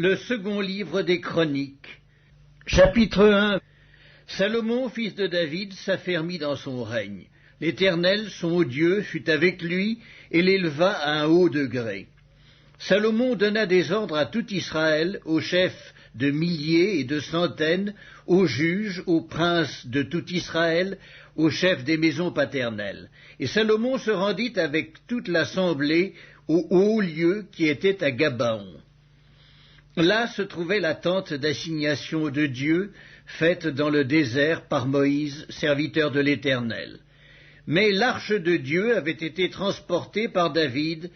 Le second livre des Chroniques. Chapitre 1. Salomon, fils de David, s'affermit dans son règne. L'Éternel, son Dieu, fut avec lui et l'éleva à un haut degré. Salomon donna des ordres à tout Israël, aux chefs de milliers et de centaines, aux juges, aux princes de tout Israël, aux chefs des maisons paternelles. Et Salomon se rendit avec toute l'assemblée au haut lieu qui était à Gabaon. Là se trouvait la tente d'assignation de Dieu, faite dans le désert par Moïse, serviteur de l'Éternel. Mais l'arche de Dieu avait été transportée par David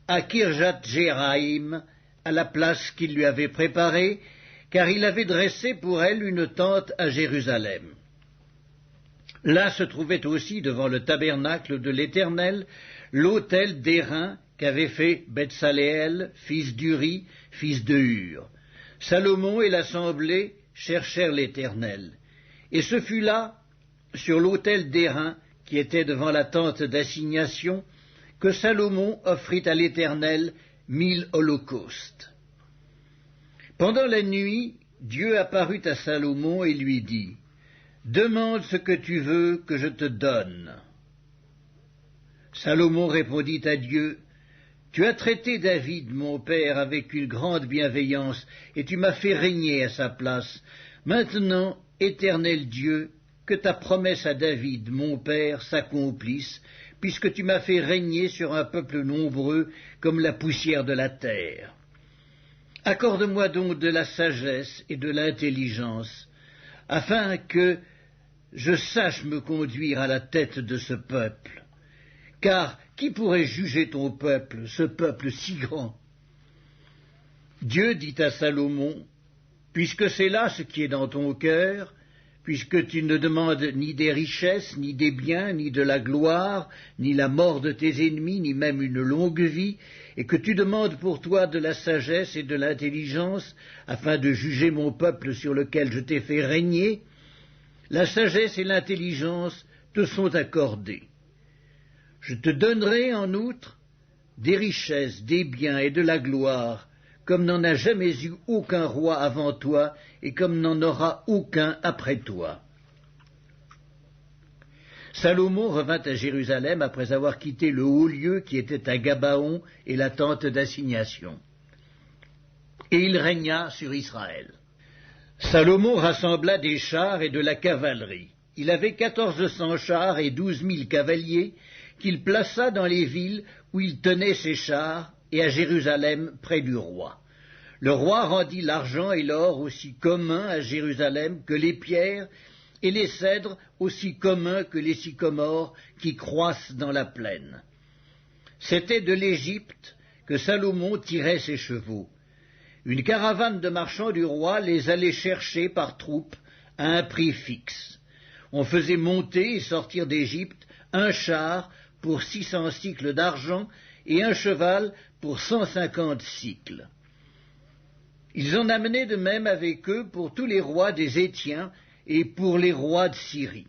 à Kirjath-Jéarim, à la place qu'il lui avait préparée, car il avait dressé pour elle une tente à Jérusalem. Là se trouvait aussi, devant le tabernacle de l'Éternel, l'autel d'airain qu'avait fait Betsaleël, fils d'Uri, fils de Hur. Salomon et l'assemblée cherchèrent l'Éternel. Et ce fut là, sur l'autel d'airain, qui était devant la tente d'assignation, que Salomon offrit à l'Éternel 1000 holocaustes. Pendant la nuit, Dieu apparut à Salomon et lui dit, « Demande ce que tu veux que je te donne. » Salomon répondit à Dieu, « Tu as traité David, mon père, avec une grande bienveillance, et tu m'as fait régner à sa place. Maintenant, Éternel Dieu, que ta promesse à David, mon père, s'accomplisse, puisque tu m'as fait régner sur un peuple nombreux comme la poussière de la terre. Accorde-moi donc de la sagesse et de l'intelligence, afin que je sache me conduire à la tête de ce peuple. Car qui pourrait juger ton peuple, ce peuple si grand? » Dieu dit à Salomon, « Puisque c'est là ce qui est dans ton cœur, puisque tu ne demandes ni des richesses, ni des biens, ni de la gloire, ni la mort de tes ennemis, ni même une longue vie, et que tu demandes pour toi de la sagesse et de l'intelligence, afin de juger mon peuple sur lequel je t'ai fait régner, la sagesse et l'intelligence te sont accordées. Je te donnerai en outre des richesses, des biens et de la gloire, comme n'en a jamais eu aucun roi avant toi, et comme n'en aura aucun après toi. » Salomon revint à Jérusalem après avoir quitté le haut lieu qui était à Gabaon et la tente d'assignation. Et il régna sur Israël. Salomon rassembla des chars et de la cavalerie. Il avait 1400 chars et 12 000 cavaliers qu'il plaça dans les villes où il tenait ses chars et à Jérusalem près du roi. Le roi rendit l'argent et l'or aussi communs à Jérusalem que les pierres, et les cèdres aussi communs que les sycomores qui croissent dans la plaine. C'était de l'Égypte que Salomon tirait ses chevaux. Une caravane de marchands du roi les allait chercher par troupes à un prix fixe. On faisait monter et sortir d'Égypte un char pour 600 cycles d'argent et un cheval pour 150 cycles. Ils en amenaient de même avec eux pour tous les rois des Hétiens et pour les rois de Syrie.